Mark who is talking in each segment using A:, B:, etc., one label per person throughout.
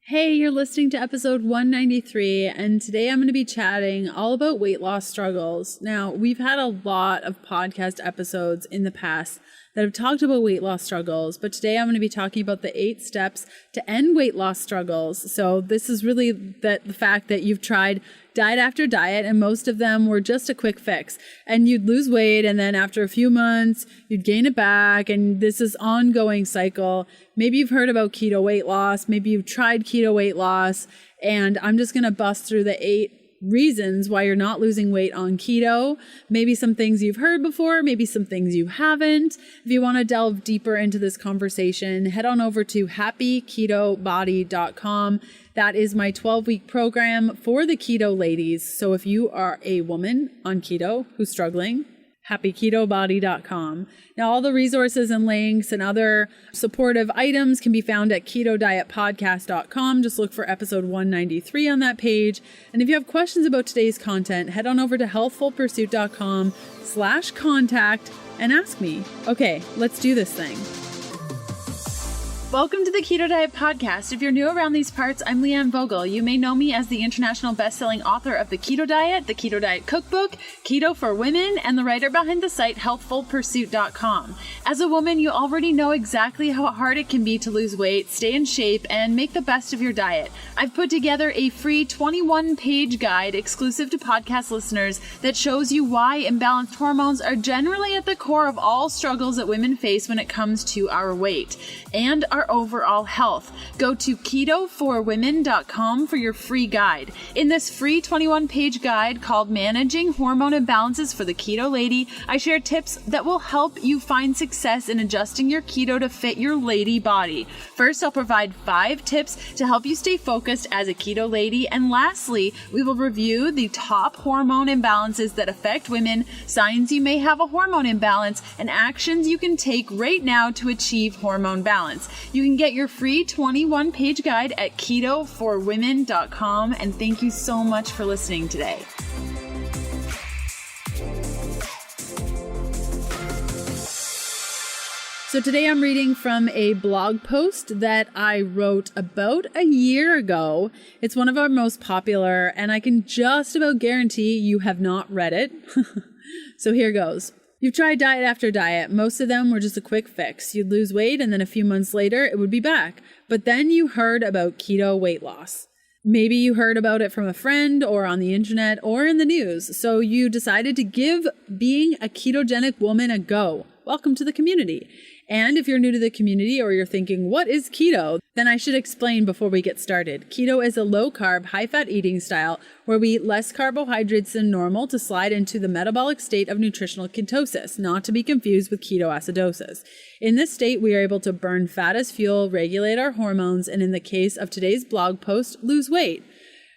A: Hey, you're listening to episode 193, and today I'm going to be chatting all about weight loss struggles. Now, we've had a lot of podcast episodes in the past that have talked about weight loss struggles, but today I'm going to be talking about the 8 steps to end weight loss struggles. So this is really the fact that you've tried diet after diet, and most of them were just a quick fix. And you'd lose weight, and then after a few months, you'd gain it back, and this is ongoing cycle. Maybe you've heard about keto weight loss. Maybe you've tried keto weight loss, and I'm just going to bust through the 8 reasons why you're not losing weight on keto. Maybe some things you've heard before, maybe some things you haven't. If you want to delve deeper into this conversation, head on over to happyketobody.com. That is my 12-week program for the keto ladies. So if you are a woman on keto who's struggling, happyketobody.com. Now, all the resources and links and other supportive items can be found at ketodietpodcast.com. Just look for episode 193 on that page. And if you have questions about today's content, head on over to healthfulpursuit.com/contact and ask me. Okay, let's do this thing. Welcome to the Keto Diet Podcast. If you're new around these parts, I'm Leanne Vogel. You may know me as the international best-selling author of The Keto Diet, The Keto Diet Cookbook, Keto for Women, and the writer behind the site healthfulpursuit.com. As a woman, you already know exactly how hard it can be to lose weight, stay in shape, and make the best of your diet. I've put together a free 21-page guide exclusive to podcast listeners that shows you why imbalanced hormones are generally at the core of all struggles that women face when it comes to our weight and our overall health. Go to ketoforwomen.com for your free guide. In this free 21-page guide called Managing Hormone Imbalances for the Keto Lady, I share tips that will help you find success in adjusting your keto to fit your lady body. First, I'll provide 5 tips to help you stay focused as a keto lady. And lastly, we will review the top hormone imbalances that affect women, signs you may have a hormone imbalance, and actions you can take right now to achieve hormone balance. You can get your free 21-page guide at ketoforwomen.com, and thank you so much for listening today. So today I'm reading from a blog post that I wrote about a year ago. It's one of our most popular, and I can just about guarantee you have not read it. So here goes. You've tried diet after diet. Most of them were just a quick fix. You'd lose weight, and then a few months later, it would be back. But then you heard about keto weight loss. Maybe you heard about it from a friend or on the internet or in the news. So you decided to give being a ketogenic woman a go. Welcome to the community. And if you're new to the community or you're thinking, what is keto? Then I should explain before we get started. Keto is a low-carb, high-fat eating style where we eat less carbohydrates than normal to slide into the metabolic state of nutritional ketosis, not to be confused with ketoacidosis. In this state, we are able to burn fat as fuel, regulate our hormones, and in the case of today's blog post, lose weight.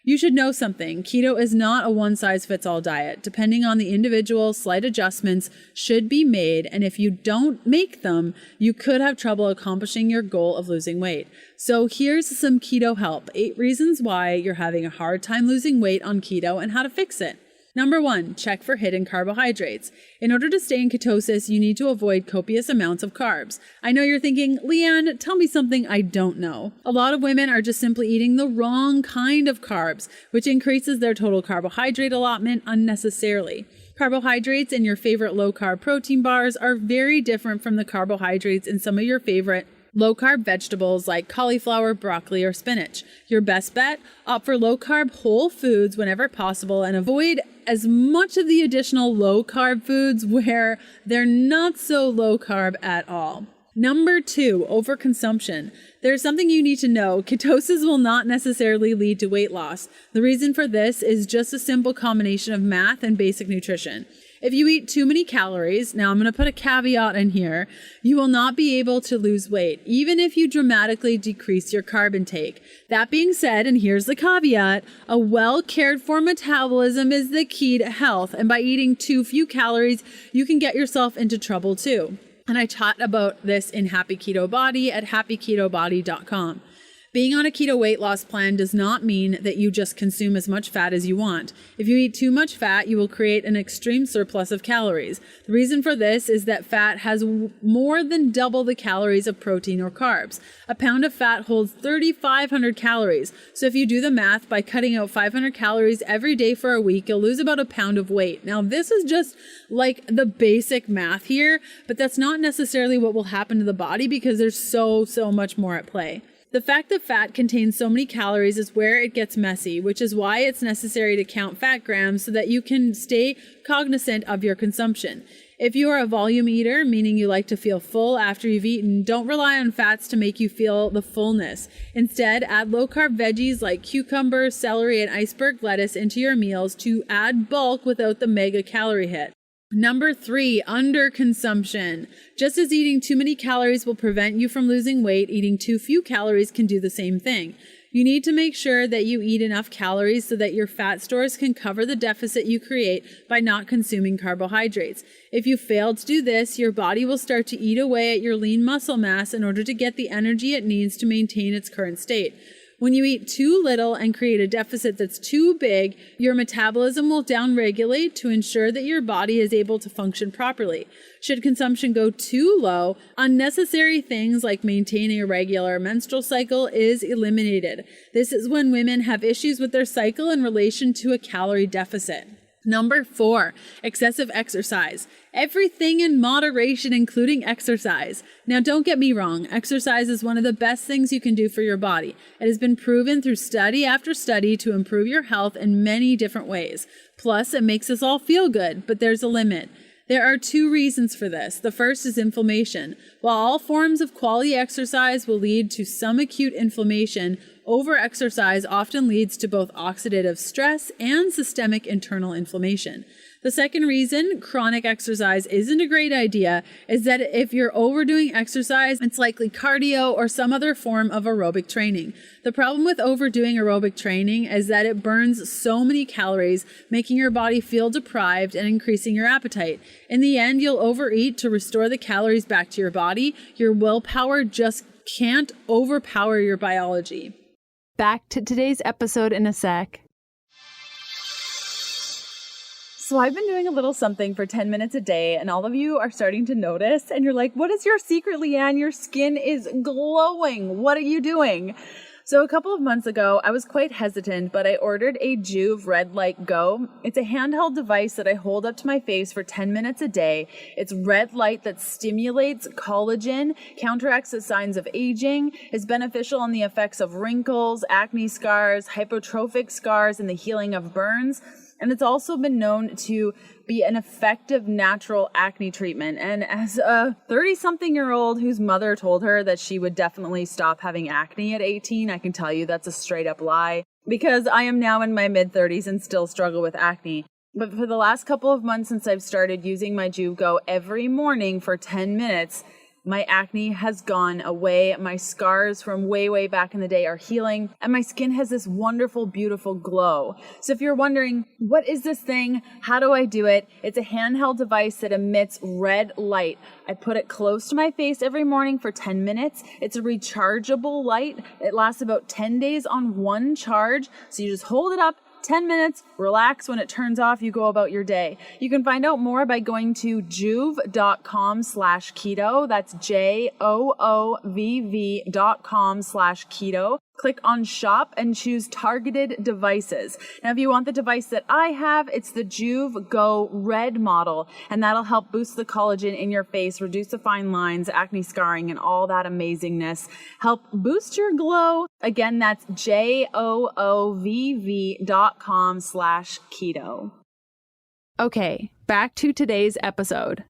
A: You should know something. Keto is not a one-size-fits-all diet. Depending on the individual, slight adjustments should be made, and if you don't make them, you could have trouble accomplishing your goal of losing weight. So here's some keto help. 8 reasons why you're having a hard time losing weight on keto and how to fix it. Number 1, check for hidden carbohydrates. In order to stay in ketosis, you need to avoid copious amounts of carbs. I know you're thinking, Leanne, tell me something I don't know. A lot of women are just simply eating the wrong kind of carbs, which increases their total carbohydrate allotment unnecessarily. Carbohydrates in your favorite low-carb protein bars are very different from the carbohydrates in some of your favorite low-carb vegetables like cauliflower, broccoli, or spinach. Your best bet? Opt for low-carb whole foods whenever possible and avoid as much of the additional low-carb foods where they're not so low-carb at all. Number 2, overconsumption. There's something you need to know. Ketosis will not necessarily lead to weight loss. The reason for this is just a simple combination of math and basic nutrition. If you eat too many calories, now I'm going to put a caveat in here, you will not be able to lose weight, even if you dramatically decrease your carb intake. That being said, and here's the caveat, a well-cared-for metabolism is the key to health, and by eating too few calories, you can get yourself into trouble too. And I taught about this in Happy Keto Body at happyketobody.com. Being on a keto weight loss plan does not mean that you just consume as much fat as you want. If you eat too much fat, you will create an extreme surplus of calories. The reason for this is that fat has more than double the calories of protein or carbs. A pound of fat holds 3,500 calories. So if you do the math, by cutting out 500 calories every day for a week, you'll lose about a pound of weight. Now, this is just like the basic math here, but that's not necessarily what will happen to the body because there's so much more at play. The fact that fat contains so many calories is where it gets messy, which is why it's necessary to count fat grams so that you can stay cognizant of your consumption. If you are a volume eater, meaning you like to feel full after you've eaten, don't rely on fats to make you feel the fullness. Instead, add low-carb veggies like cucumber, celery, and iceberg lettuce into your meals to add bulk without the mega calorie hit. Number 3, underconsumption. Just as eating too many calories will prevent you from losing weight, eating too few calories can do the same thing. You need to make sure that you eat enough calories so that your fat stores can cover the deficit you create by not consuming carbohydrates. If you fail to do this, your body will start to eat away at your lean muscle mass in order to get the energy it needs to maintain its current state. When you eat too little and create a deficit that's too big, your metabolism will downregulate to ensure that your body is able to function properly. Should consumption go too low, unnecessary things like maintaining a regular menstrual cycle is eliminated. This is when women have issues with their cycle in relation to a calorie deficit. Number 4, excessive exercise. Everything in moderation, including exercise. Now, don't get me wrong. Exercise is one of the best things you can do for your body. It has been proven through study after study to improve your health in many different ways. Plus, it makes us all feel good, but there's a limit. There are 2 reasons for this. The first is inflammation. While all forms of quality exercise will lead to some acute inflammation, over-exercise often leads to both oxidative stress and systemic internal inflammation. The second reason chronic exercise isn't a great idea is that if you're overdoing exercise, it's likely cardio or some other form of aerobic training. The problem with overdoing aerobic training is that it burns so many calories, making your body feel deprived and increasing your appetite. In the end, you'll overeat to restore the calories back to your body. Your willpower just can't overpower your biology.
B: Back to today's episode in a sec.
A: So I've been doing a little something for 10 minutes a day, and all of you are starting to notice, and you're like, what is your secret, Leanne? Your skin is glowing. What are you doing? So a couple of months ago, I was quite hesitant, but I ordered a Joovv Red Light Go. It's a handheld device that I hold up to my face for 10 minutes a day. It's red light that stimulates collagen, counteracts the signs of aging, is beneficial on the effects of wrinkles, acne scars, hypertrophic scars, and the healing of burns. And it's also been known to be an effective natural acne treatment. And as a 30-something-year-old whose mother told her that she would definitely stop having acne at 18, I can tell you that's a straight-up lie, because I am now in my mid-30s and still struggle with acne. But for the last couple of months since I've started using my Joovv Go every morning for 10 minutes, my acne has gone away. My scars from way back in the day are healing, and my skin has this wonderful, beautiful glow. So if you're wondering, what is this thing? How do I do it? It's a handheld device that emits red light. I put it close to my face every morning for 10 minutes. It's a rechargeable light. It lasts about 10 days on one charge. So you just hold it up, 10 minutes, relax. When it turns off, you go about your day. You can find out more by going to joovv.com/keto. That's JOOVV.com/keto. Click on shop and choose targeted devices. Now, if you want the device that I have, it's the Joovv Go Red model, and that'll help boost the collagen in your face, reduce the fine lines, acne scarring, and all that amazingness. Help boost your glow. Again, that's JOOVV.com/keto.
B: Okay, back to today's episode.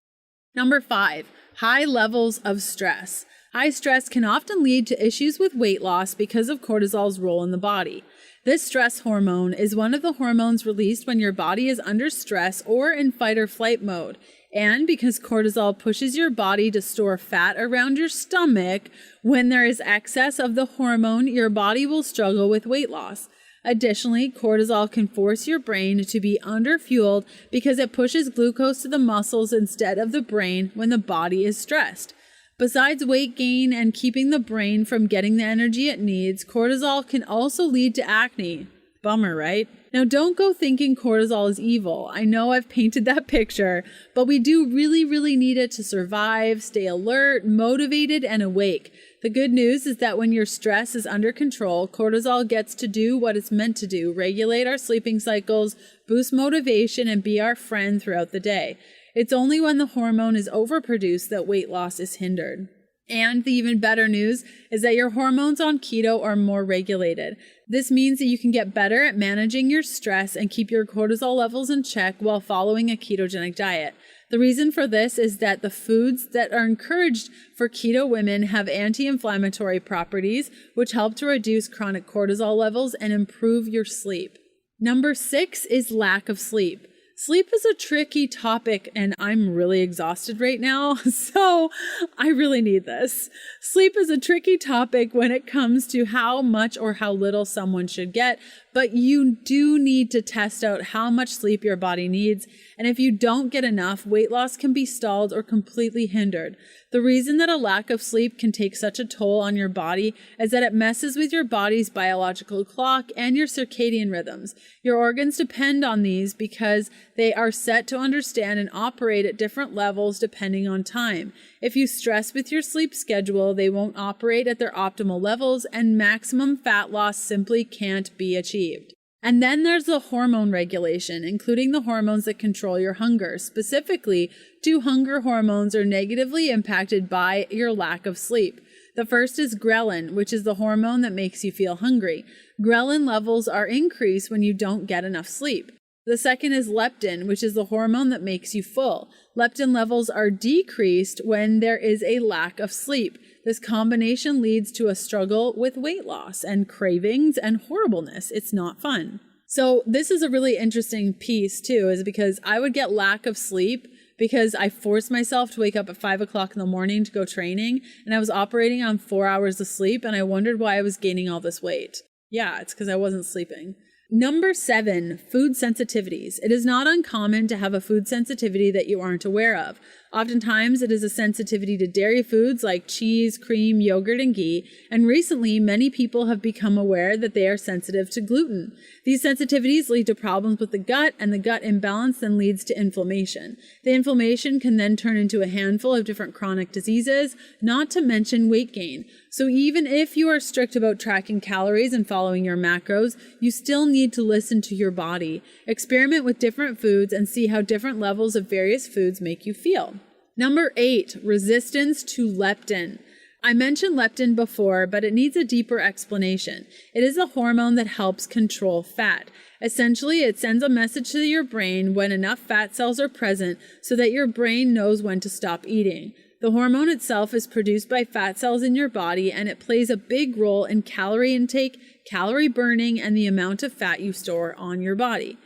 A: Number 5, high levels of stress. High stress can often lead to issues with weight loss because of cortisol's role in the body. This stress hormone is one of the hormones released when your body is under stress or in fight or flight mode. And because cortisol pushes your body to store fat around your stomach, when there is excess of the hormone, your body will struggle with weight loss. Additionally, cortisol can force your brain to be underfueled because it pushes glucose to the muscles instead of the brain when the body is stressed. Besides weight gain and keeping the brain from getting the energy it needs, cortisol can also lead to acne. Bummer, right? Now, don't go thinking cortisol is evil. I know I've painted that picture, but we do really need it to survive, stay alert, motivated, and awake. The good news is that when your stress is under control, cortisol gets to do what it's meant to do, regulate our sleeping cycles, boost motivation, and be our friend throughout the day. It's only when the hormone is overproduced that weight loss is hindered. And the even better news is that your hormones on keto are more regulated. This means that you can get better at managing your stress and keep your cortisol levels in check while following a ketogenic diet. The reason for this is that the foods that are encouraged for keto women have anti-inflammatory properties, which help to reduce chronic cortisol levels and improve your sleep. Number 6 is lack of sleep. Sleep is a tricky topic, and I'm really exhausted right now, so I really need this. Sleep is a tricky topic when it comes to how much or how little someone should get, but you do need to test out how much sleep your body needs, and if you don't get enough, weight loss can be stalled or completely hindered. The reason that a lack of sleep can take such a toll on your body is that it messes with your body's biological clock and your circadian rhythms. Your organs depend on these because they are set to understand and operate at different levels depending on time. If you stress with your sleep schedule, they won't operate at their optimal levels, and maximum fat loss simply can't be achieved. And then there's the hormone regulation, including the hormones that control your hunger. Specifically, 2 hunger hormones are negatively impacted by your lack of sleep. The first is ghrelin, which is the hormone that makes you feel hungry. Ghrelin levels are increased when you don't get enough sleep. The second is leptin, which is the hormone that makes you full. Leptin levels are decreased when there is a lack of sleep. This combination leads to a struggle with weight loss and cravings and horribleness. It's not fun. So this is a really interesting piece too, is because I would get lack of sleep because I forced myself to wake up at 5 o'clock in the morning to go training, and I was operating on 4 hours of sleep, and I wondered why I was gaining all this weight. Yeah, it's because I wasn't sleeping. Number 7, food sensitivities. It is not uncommon to have a food sensitivity that you aren't aware of. Oftentimes, it is a sensitivity to dairy foods like cheese, cream, yogurt, and ghee, and recently, many people have become aware that they are sensitive to gluten. These sensitivities lead to problems with the gut, and the gut imbalance then leads to inflammation. The inflammation can then turn into a handful of different chronic diseases, not to mention weight gain. So even if you are strict about tracking calories and following your macros, you still need to listen to your body. Experiment with different foods and see how different levels of various foods make you feel. Number 8, resistance to leptin. I mentioned leptin before, but it needs a deeper explanation. It is a hormone that helps control fat. Essentially, it sends a message to your brain when enough fat cells are present so that your brain knows when to stop eating. The hormone itself is produced by fat cells in your body, and it plays a big role in calorie intake, calorie burning, and the amount of fat you store on your body.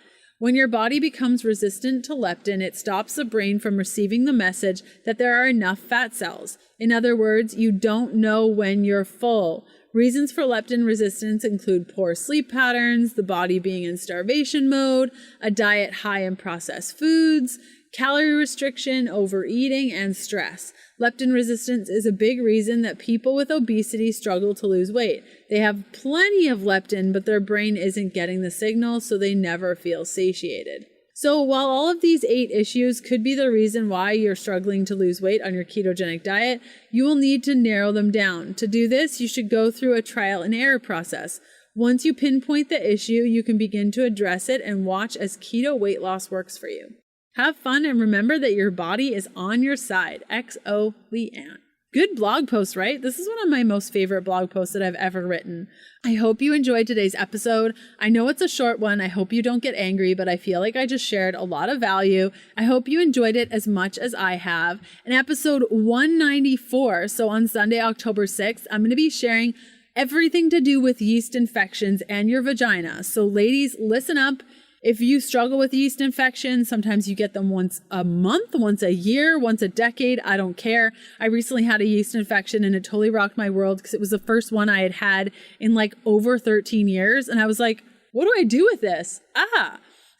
A: When your body becomes resistant to leptin, it stops the brain from receiving the message that there are enough fat cells. In other words, you don't know when you're full. Reasons for leptin resistance include poor sleep patterns, the body being in starvation mode, a diet high in processed foods, calorie restriction, overeating, and stress. Leptin resistance is a big reason that people with obesity struggle to lose weight. They have plenty of leptin, but their brain isn't getting the signal, so they never feel satiated. So while all of these 8 issues could be the reason why you're struggling to lose weight on your ketogenic diet, you will need to narrow them down. To do this, you should go through a trial and error process. Once you pinpoint the issue, you can begin to address it and watch as keto weight loss works for you. Have fun and remember that your body is on your side. XO Leanne. Good blog post, right? This is one of my most favorite blog posts that I've ever written. I hope you enjoyed today's episode. I know it's a short one. I hope you don't get angry, but I feel like I just shared a lot of value. I hope you enjoyed it as much as I have. In episode 194, so on Sunday, October 6th, I'm going to be sharing everything to do with yeast infections and your vagina. So ladies, listen up. If you struggle with yeast infections, sometimes you get them once a month, once a year, once a decade. I don't care. I recently had a yeast infection and it totally rocked my world because it was the first one I had in like over 13 years. And I was like, what do I do with this?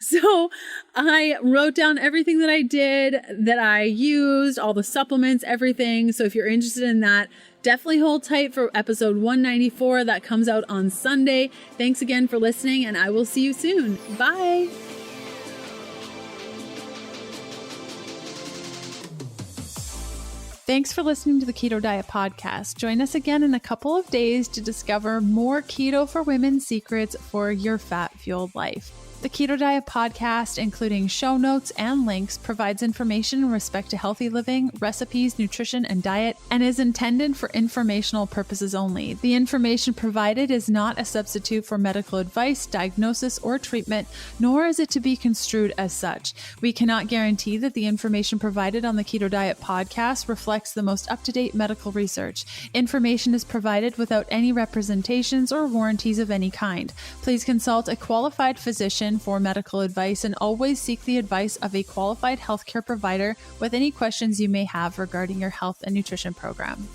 A: So I wrote down everything that I did, that I used, all the supplements, everything. So if you're interested in that, definitely hold tight for episode 194 that comes out on Sunday. Thanks again for listening, and I will see you soon. Bye.
B: Thanks for listening to the Keto Diet Podcast. Join us again in a couple of days to discover more keto for women secrets for your fat-fueled life. The Keto Diet Podcast, including show notes and links, provides information in respect to healthy living, recipes, nutrition, and diet, and is intended for informational purposes only. The information provided is not a substitute for medical advice, diagnosis, or treatment, nor is it to be construed as such. We cannot guarantee that the information provided on the Keto Diet Podcast reflects the most up-to-date medical research. Information is provided without any representations or warranties of any kind. Please consult a qualified physician for medical advice and always seek the advice of a qualified healthcare provider with any questions you may have regarding your health and nutrition program.